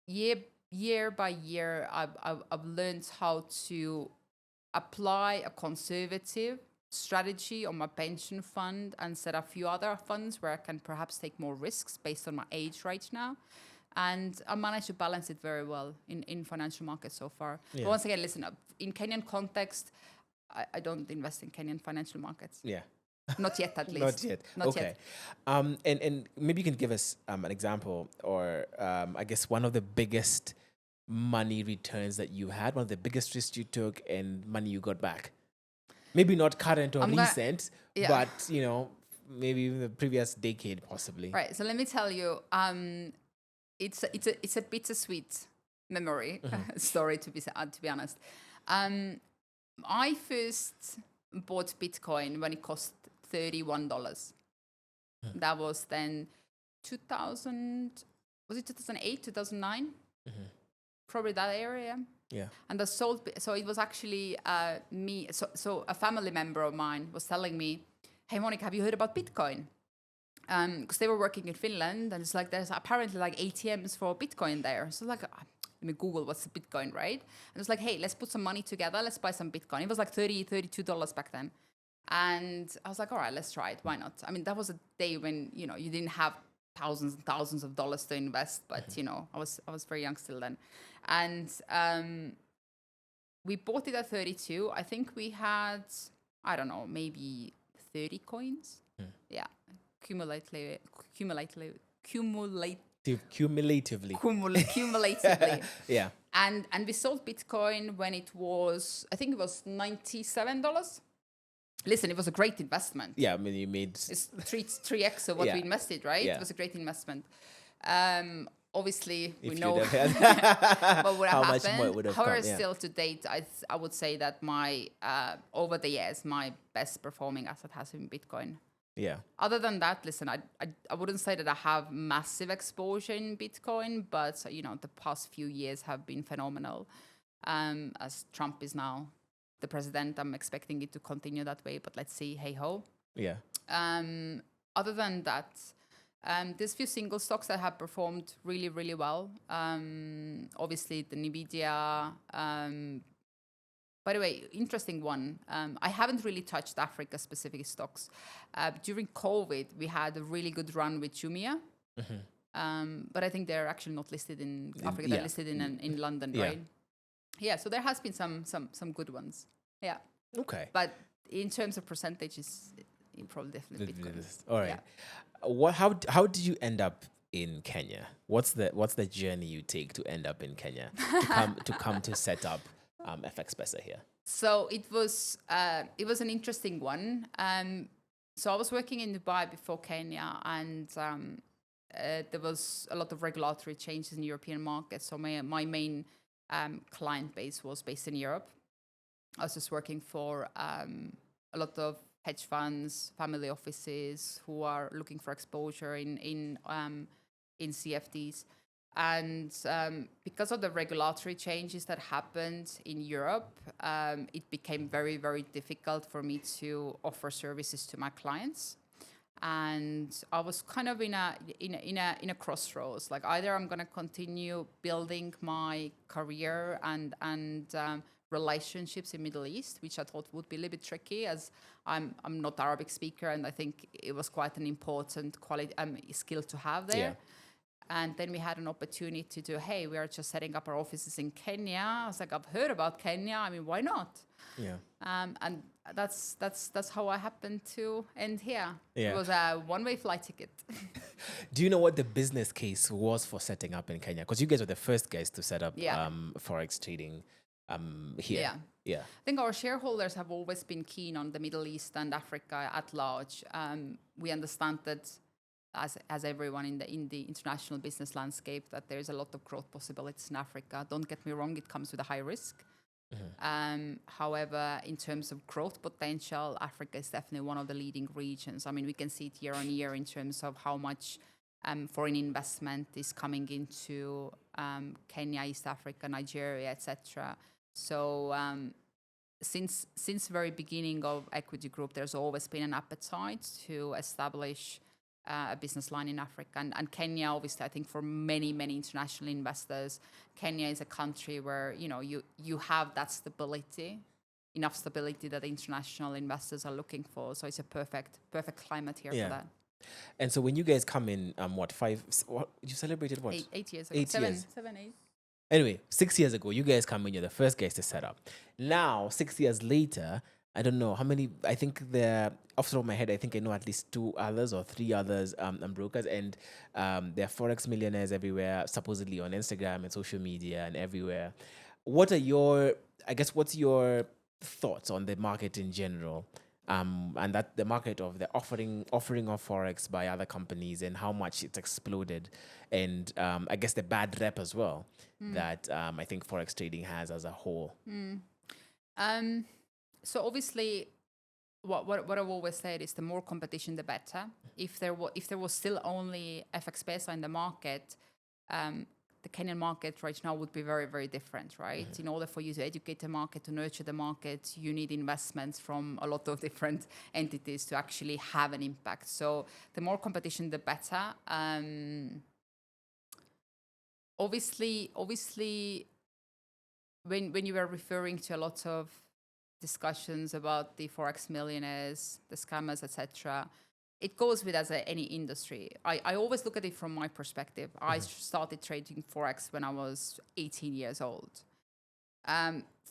year by year, I've learned how to apply a conservative strategy on my pension fund and set a few other funds where I can perhaps take more risks based on my age right now. And I managed to balance it very well in financial markets so far. Yeah. But once again, listen, in Kenyan context, I don't invest in Kenyan financial markets. Yeah. Not yet, at least. Not yet. And maybe you can give us an example or I guess one of the biggest money returns that you had, one of the biggest risks you took and money you got back. Maybe not current or recent, but you know, maybe even the previous decade possibly. Right. So let me tell you, it's a bittersweet memory story to be honest. I first bought Bitcoin when it cost $31. That was then 2000. Was it 2008, 2009? Probably that area. Yeah. And so it was actually me. So a family member of mine was telling me, "Hey, Monica, have you heard about Bitcoin?" because they were working in Finland, and it's like there's apparently like ATMs for Bitcoin there. So like, let me Google what's the Bitcoin, right? And it's like, hey, let's put some money together, let's buy some Bitcoin. It was like $32 back then. And I was like, all right, let's try it. Why not? I mean, that was a day when, you know, you didn't have thousands and thousands of dollars to invest, but you know, I was very young still then. And we bought it at 32. I think we had, I don't know, maybe 30 coins. Yeah. Cumulatively. Yeah. And we sold Bitcoin when it was, I think it was $97. Listen, it was a great investment. Yeah, I mean, you made... It's 3x of what we invested, right? Yeah. It was a great investment. Obviously, we know what would have happened. Much more would have However, come, still to date, I would say that my over the years, my best performing asset has been Bitcoin. Yeah. Other than that, listen, I wouldn't say that I have massive exposure in Bitcoin, but you know, the past few years have been phenomenal. As Trump is now the president, I'm expecting it to continue that way, but let's see, hey ho. Yeah. Other than that, there's few single stocks that have performed really, really well. Obviously, the Nvidia. By the way, interesting one. I haven't really touched Africa-specific stocks. During COVID, we had a really good run with Jumia. But I think they're actually not listed in Africa. They're listed in London, right? Yeah, so there has been some good ones. Yeah. Okay. But in terms of percentages, probably definitely Bitcoin. All right. Yeah. How did you end up in Kenya? What's the journey you take to end up in Kenya to come to set up FXPesa here? So it was an interesting one. So I was working in Dubai before Kenya, and there was a lot of regulatory changes in European markets. So my main client base was based in Europe. I was just working for a lot of hedge funds, family offices who are looking for exposure in CFDs. And because of the regulatory changes that happened in Europe, it became very, very difficult for me to offer services to my clients. And I was kind of in a crossroads. Like, either I'm going to continue building my career and relationships in Middle East, which I thought would be a little bit tricky, as I'm not Arabic speaker, and I think it was quite an important quality skill to have there. Yeah. And then we had an opportunity to, hey, we are just setting up our offices in Kenya. I was like, I've heard about Kenya. I mean, why not? Yeah. And that's how I happened to end here. Yeah. It was a one-way flight ticket. Do you know what the business case was for setting up in Kenya? Because you guys were the first guys to set up Forex trading here. Yeah. Yeah. I think our shareholders have always been keen on the Middle East and Africa at large. We understand that, as everyone in the international business landscape, that there's a lot of growth possibilities in Africa. Don't get me wrong, it comes with a high risk. Mm-hmm. However, in terms of growth potential, Africa is definitely one of the leading regions. I mean, we can see it year on year in terms of how much foreign investment is coming into Kenya, East Africa, Nigeria, etc. So since the very beginning of Equiti Group, there's always been an appetite to establish a business line in Africa. And Kenya, obviously, I think for many, many international investors, Kenya is a country where, you know, you have that stability, enough stability that the international investors are looking for. So it's a perfect climate here for that. And so when you guys come in, you celebrated what? 8 years ago. 7, 8. Anyway, 6 years ago, you guys come in, you're the first guys to set up. Now, 6 years later, I don't know how many, I think off the top of my head, I think I know at least 2 others or 3 others brokers, and they're Forex millionaires everywhere, supposedly on Instagram and social media and everywhere. What's your thoughts on the market in general? And that the market of the offering of Forex by other companies and how much it's exploded, and I guess the bad rep as well that I think Forex trading has as a whole. So obviously, what I've always said is the more competition, the better. If there was still only FXPesa in the market, the Kenyan market right now would be very, very different, right? In order for you to educate the market, to nurture the market, you need investments from a lot of different entities to actually have an impact. So the more competition, the better. Obviously, when you were referring to a lot of discussions about the Forex millionaires, the scammers, etc., it goes with any industry. I always look at it from my perspective. I started trading Forex when I was 18 years old.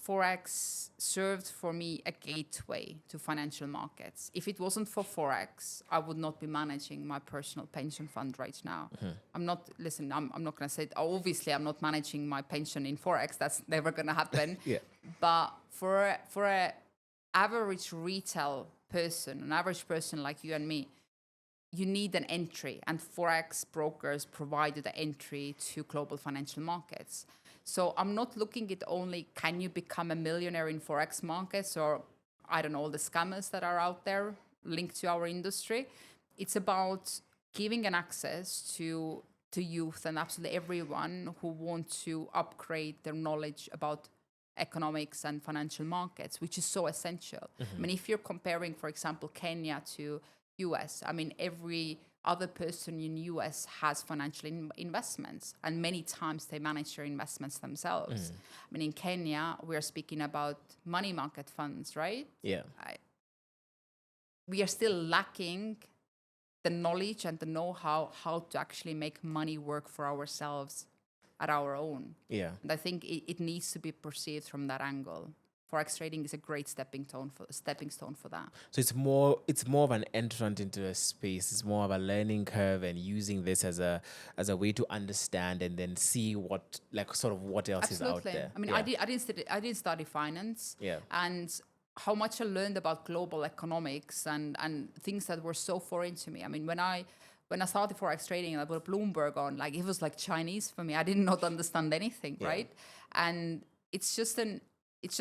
Forex served for me a gateway to financial markets. If it wasn't for Forex, I would not be managing my personal pension fund right now. I'm not going to say, obviously I'm not managing my pension in Forex. That's never going to happen. Yeah. But for a average retail person, an average person like you and me, you need an entry, and Forex brokers provided the entry to global financial markets. So I'm not looking at only can you become a millionaire in Forex markets, or I don't know, all the scammers that are out there linked to our industry. It's about giving an access to youth and absolutely everyone who want to upgrade their knowledge about economics and financial markets, which is so essential. I mean, if you're comparing, for example, Kenya to US, I mean, every other person in US has financial investments, and many times they manage their investments themselves. I mean, in Kenya, we're speaking about money market funds, right? Yeah. We are still lacking the knowledge and the know-how how to actually make money work for ourselves at our own. Yeah. And I think it needs to be perceived from that angle. Forex trading is a great stepping stone for that. So it's more of an entrant into a space. It's more of a learning curve, and using this as a way to understand and then see what else Absolutely. is out there. I mean, Yeah. I didn't study finance. Yeah. And how much I learned about global economics and things that were so foreign to me. I mean, when I started Forex trading and I put Bloomberg on, like, it was like Chinese for me. I did not understand anything, right? And it's just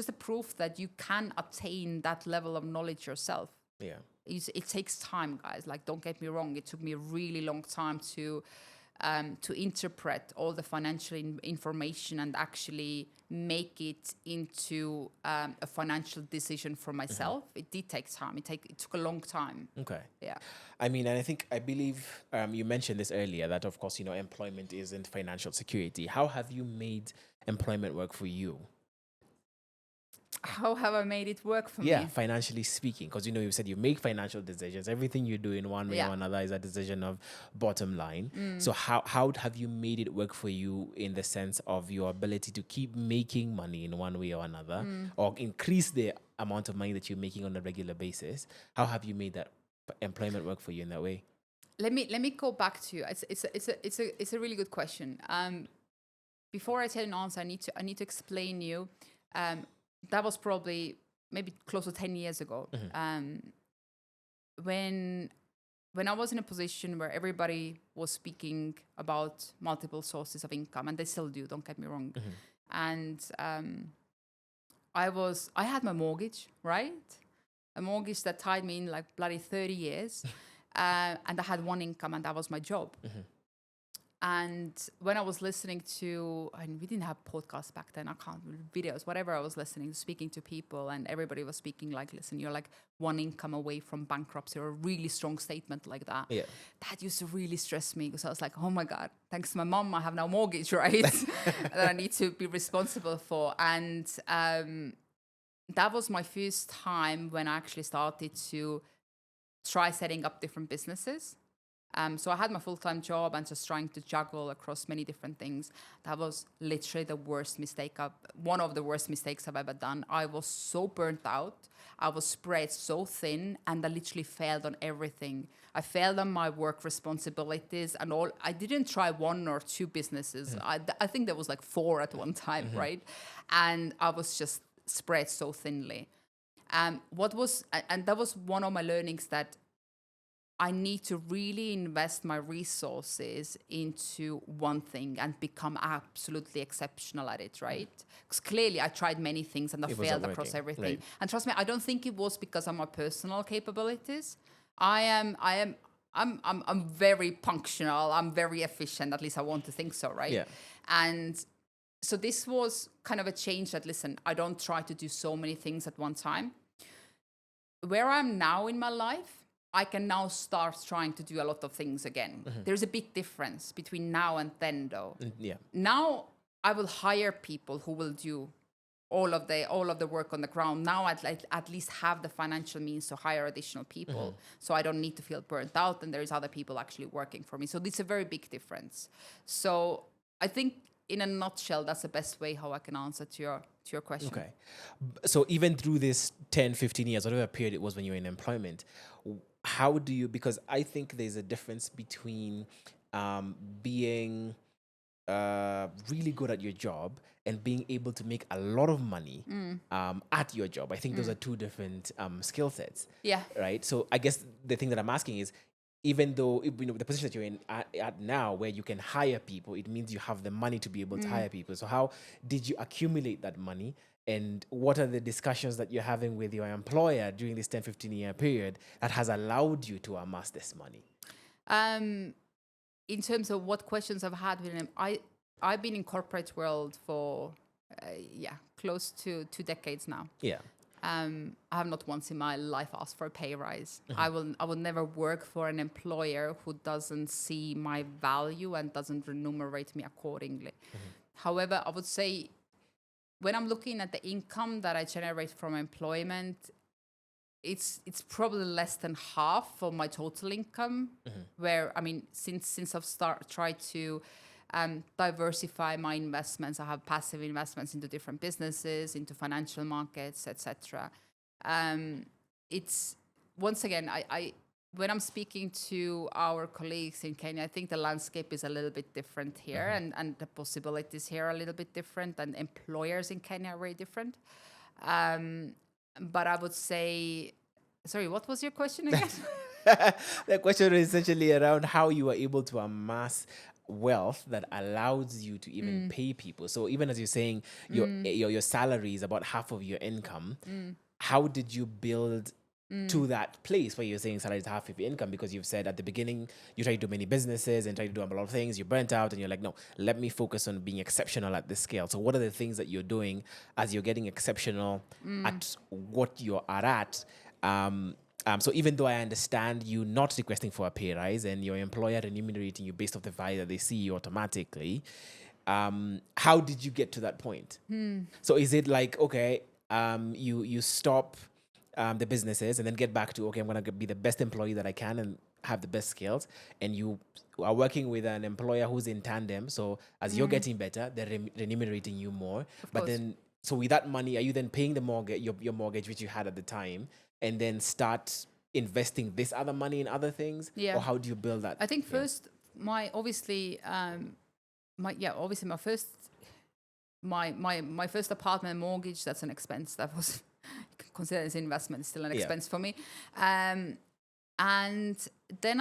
a proof that you can attain that level of knowledge yourself. Yeah. It takes time, guys. Like, don't get me wrong. It took me a really long time to interpret all the financial information and actually make it into a financial decision for myself. It did take time. It took a long time. Okay. Yeah. I mean, and I believe you mentioned this earlier, that of course, employment isn't financial security. How have you made employment work for you? How have I made it work for me? Yeah, financially speaking, because you said you make financial decisions. Everything you do in one way or another is a decision of bottom line. So how have you made it work for you in the sense of your ability to keep making money in one way or another, or increase the amount of money that you're making on a regular basis? How have you made that employment work for you in that way? Let me go back to it's a really good question. Before I tell an answer, I need to explain you. That was probably maybe close to 10 years ago. When I was in a position where everybody was speaking about multiple sources of income, and they still do, don't get me wrong. And I had my mortgage, right? A mortgage that tied me in like bloody 30 years. And I had one income, and that was my job. And when I was listening to, and we didn't have podcasts back then, I can't, videos, whatever I was listening, speaking to people, and everybody was speaking like, listen, you're like one income away from bankruptcy, or a really strong statement like that. Yeah. That used to really stress me, because I was like, oh my God, thanks to my mom, I have now mortgage, right? that I need to be responsible for. And that was my first time when I actually started to try setting up different businesses. So I had my full-time job and just trying to juggle across many different things. That was literally the worst mistake one of the worst mistakes I've ever done. I was so burnt out. I was spread so thin, and I literally failed on everything. I failed on my work responsibilities and all. I didn't try one or two businesses. I think there was like 4 at one time, right? And I was just spread so thinly. And that was one of my learnings, that I need to really invest my resources into one thing and become absolutely exceptional at it, right? Because clearly I tried many things and I failed across everything. Right. And trust me, I don't think it was because of my personal capabilities. I I'm very punctual. I'm very efficient. At least I want to think so, right? Yeah. And so this was kind of a change that, listen, I don't try to do so many things at one time. Where I'm now in my life, I can now start trying to do a lot of things again. There's a big difference between now and then, though. Yeah. Now I will hire people who will do all of the work on the ground. Now I'd at least have the financial means to hire additional people, so I don't need to feel burnt out, and there's other people actually working for me. So it's a very big difference. So I think, in a nutshell, that's the best way how I can answer to your question. Okay. So even through this 10, 15 years, whatever period it was when you were in employment, how do you, because I think there's a difference between being really good at your job and being able to make a lot of money at your job. I think those are two different skill sets. Yeah. Right. So I guess the thing that I'm asking is, even though the position that you're in at now, where you can hire people, it means you have the money to be able to hire people. So how did you accumulate that money? And what are the discussions that you're having with your employer during this 10, 15-year period that has allowed you to amass this money? In terms of what questions I've had with him, I've been in corporate world for close to 2 decades now. Yeah. I have not once in my life asked for a pay rise. I will never work for an employer who doesn't see my value and doesn't remunerate me accordingly. However, I would say, when I'm looking at the income that I generate from employment, it's probably less than half of my total income. Where, I mean, since I've tried to diversify my investments, I have passive investments into different businesses, into financial markets, etc. It's, once again, I when I'm speaking to our colleagues in Kenya, I think the landscape is a little bit different here, and the possibilities here are a little bit different, and employers in Kenya are very different. But I would say, sorry, what was your question again? The question is essentially around how you are able to amass wealth that allows you to even pay people. So even as you're saying, your salary is about half of your income. How did you build to that place where you're saying salary is half of your income? Because you've said at the beginning you try to do many businesses and try to do a lot of things, you're burnt out, and you're like, no, let me focus on being exceptional at this scale. So what are the things that you're doing as you're getting exceptional at what you're at? So even though I understand you not requesting for a pay rise and your employer remunerating you based off the value that they see you automatically, how did you get to that point? So is it like, okay, you stop the businesses and then get back to, okay, I'm going to be the best employee that I can and have the best skills, and you are working with an employer who's in tandem, so as you're getting better, they're remunerating you more. But then, so with that money, are you then paying the mortgage, your mortgage, which you had at the time, and then start investing this other money in other things? Yeah. Or how do you build that? I think first, my first apartment mortgage, that's an expense that was considered as an investment, still an expense for me. And then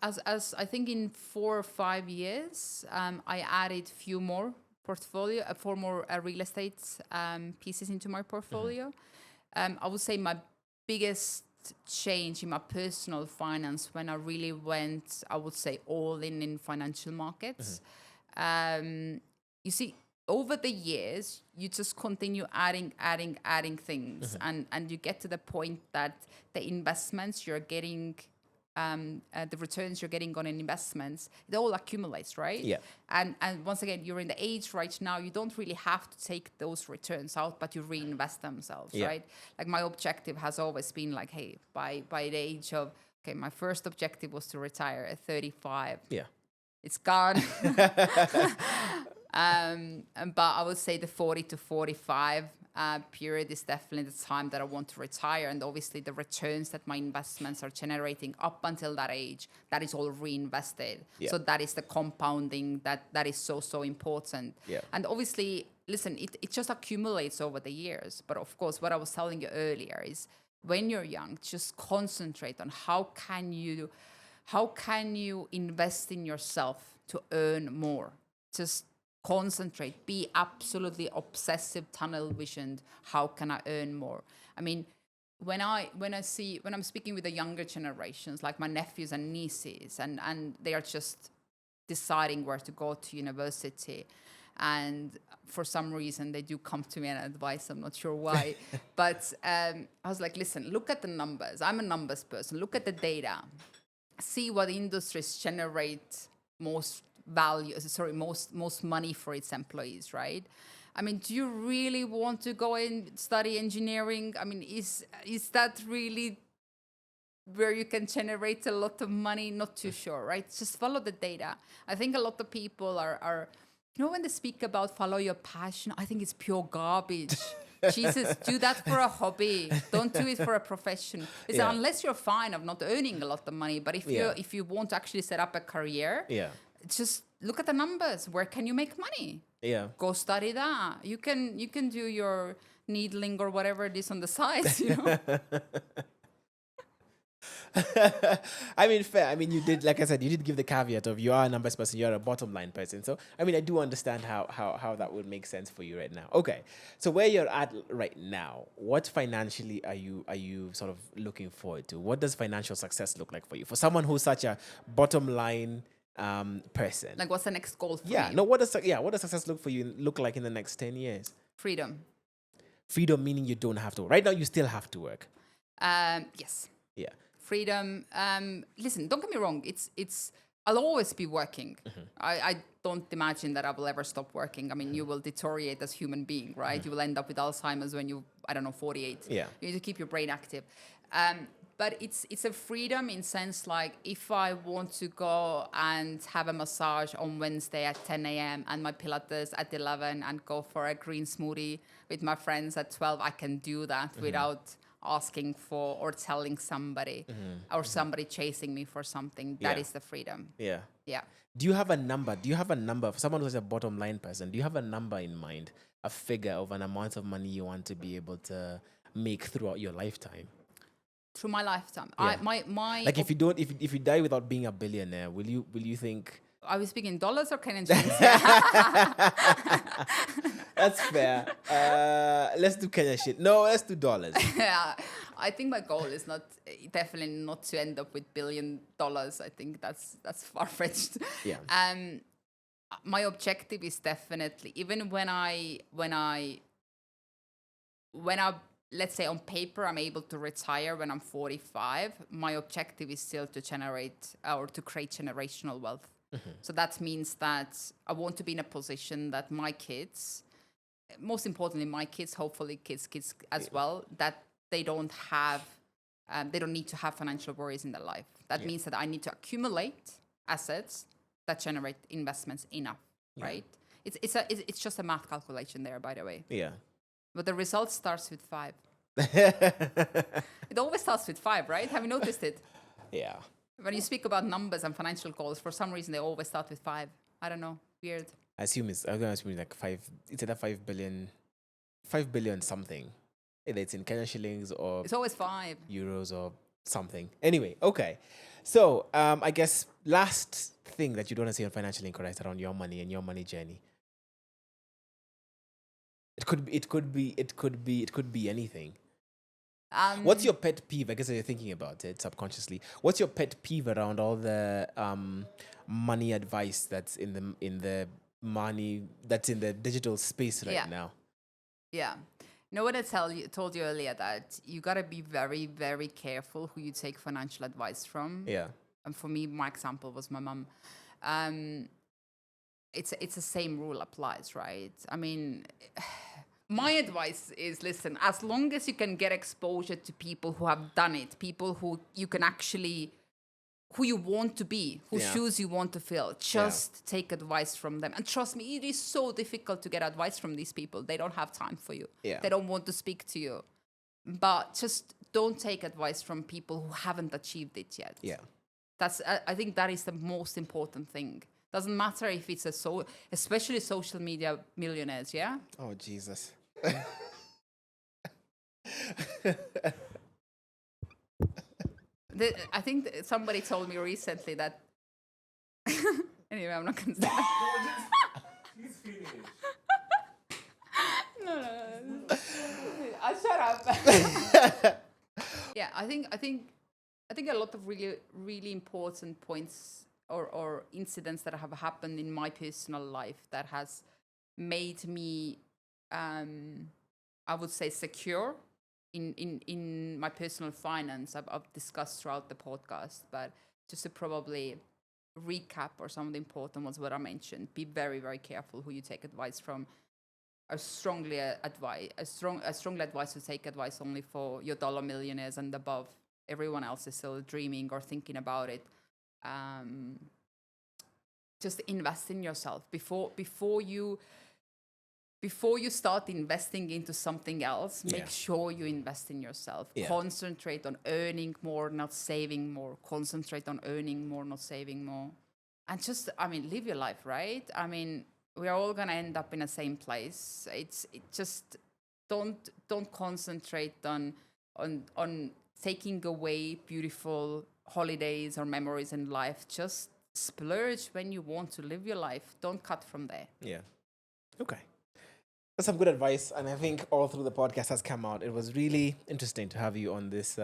as I think in 4 or 5 years, I added four more real estate pieces into my portfolio. I would say my biggest change in my personal finance when I really went, I would say, all in financial markets. You see, over the years, you just continue adding things, and you get to the point that the investments you're getting, the returns you're getting on investments, it all accumulates, right? Yeah. And once again, you're in the age right now, you don't really have to take those returns out, but you reinvest themselves, right? Like, my objective has always been like, hey, by the age of, okay, my first objective was to retire at 35. Yeah. It's gone. But I would say the 40 to 45 period is definitely the time that I want to retire. And obviously the returns that my investments are generating up until that age, that is all reinvested. Yeah. So that is the compounding that is so important. Yeah. And obviously, listen, it just accumulates over the years. But of course, what I was telling you earlier is, when you're young, just concentrate on how can you invest in yourself to earn more. Just concentrate, be absolutely obsessive, tunnel visioned. How can I earn more? I mean, when I'm speaking with the younger generations, like my nephews and nieces, and they are just deciding where to go to university, and for some reason they do come to me and advice. I'm not sure why, but I was like, listen, look at the numbers. I'm a numbers person. Look at the data. See what industries generate most most money for its employees, right? I mean, do you really want to go and study engineering? I mean, is that really where you can generate a lot of money? Not too sure, right? Just follow the data. I think a lot of people are when they speak about follow your passion, I think it's pure garbage. Jesus, do that for a hobby. Don't do it for a profession. Unless you're fine of not earning a lot of money, but if you want to actually set up a career, just look at the numbers. Where can you make money? Yeah. Go study that. You can do your needling or whatever it is on the side, I mean, fair. I mean, you did, like I said, you did give the caveat of you are a numbers person, you're a bottom line person. So, I mean, I do understand how that would make sense for you right now. Okay. So where you're at right now, what financially are you sort of looking forward to? What does financial success look like for you? For someone who's such a bottom line person. Like, what's the next goal for me? No, what does success look like in the next 10 years? Freedom. Freedom meaning you don't have to. Right now, you still have to work. Yes. Yeah. Freedom. Listen, don't get me wrong. It's. I'll always be working. Mm-hmm. I don't imagine that I will ever stop working. I mean, you will deteriorate as human being, right? You will end up with Alzheimer's when you, 48. Yeah. You need to keep your brain active. But it's a freedom in sense, like if I want to go and have a massage on Wednesday at 10 a.m. and my Pilates at 11 and go for a green smoothie with my friends at 12, I can do that without asking for or telling somebody or somebody chasing me for something. That is the freedom. Yeah. Yeah. Do you have a number? For someone who's a bottom line person, do you have a number in mind, a figure of an amount of money you want to be able to make throughout your lifetime? Through my lifetime, Yeah. my Like if you die without being a billionaire, will you think? Are we speaking dollars or Canadian shillings? That's fair. Let's do Kenya shit. No, let's do dollars. Yeah, I think my goal is definitely not to end up with $1 billion. I think that's far fetched. Yeah. My objective is definitely, even when I let's say on paper I'm able to retire when I'm 45, my objective is still to generate or to create generational wealth. So that means that I want to be in a position that my kids, most importantly my kids, hopefully kids as well, that they don't need to have financial worries in their life. That means that I need to accumulate assets that generate investments enough, right? It's just a math calculation there, by the way. Yeah. But the result starts with 5. It always starts with 5, right? Have you noticed it? Yeah. When you speak about numbers and financial goals, for some reason they always start with 5. I don't know. Weird. I'm going to assume like 5. It's either 5 billion something. Either it's in Kenya shillings or It's always 5 euros or something. Anyway, okay. So I guess last thing that you don't want to say on Financially Incorrect around your money and your money journey. It could be anything. What's your pet peeve? I guess you're thinking about it subconsciously. What's your pet peeve around all the money advice that's in the digital space right now? Yeah. You know what I told you earlier, that you gotta be very, very careful who you take financial advice from. Yeah. And for me, my example was my mum. It's the same rule applies, right? I mean, my advice is, listen, as long as you can get exposure to people who have done it, people who you can actually, who you want to be, whose shoes you want to fill, just take advice from them. And trust me, it is so difficult to get advice from these people. They don't have time for you. Yeah. They don't want to speak to you. But just don't take advice from people who haven't achieved it yet. Yeah. I think that is the most important thing. Doesn't matter if it's especially social media millionaires, yeah? Oh, Jesus. I think somebody told me recently that... Anyway, I'm not going to say that. He's finished. No. I'll shut up. I think a lot of really important points or incidents that have happened in my personal life that has made me, I would say, secure in my personal finance. I've discussed throughout the podcast, but just to probably recap or some of the important ones what I mentioned, be very, very careful who you take advice from. I strongly advise to take advice only for your dollar millionaires and above. Everyone else is still dreaming or thinking about it. Just invest in yourself before you start investing into something else. Make sure you invest in yourself. Concentrate on earning more, not saving more. Concentrate on earning more, not saving more. And just, live your life, right? We're all gonna end up in the same place. Just don't concentrate on taking away beautiful holidays or memories in life. Just splurge when you want to live your life. Don't cut from there. Yeah. Okay. That's some good advice, and I think all through the podcast has come out. It was really interesting to have you on this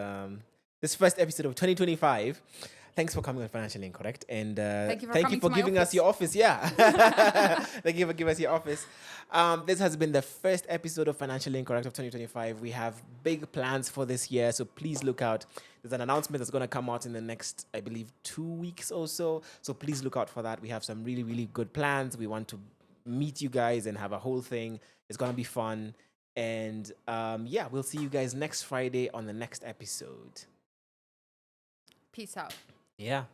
this first episode of 2025. Thanks for coming on Financially Incorrect, and thank you for giving us your office. Yeah, thank you for giving us your office. This has been the first episode of Financially Incorrect of 2025. We have big plans for this year, so please look out. There's an announcement that's going to come out in the next, I believe, 2 weeks or so. So please look out for that. We have some really, really good plans. We want to meet you guys and have a whole thing. It's going to be fun. And we'll see you guys next Friday on the next episode. Peace out. Yeah.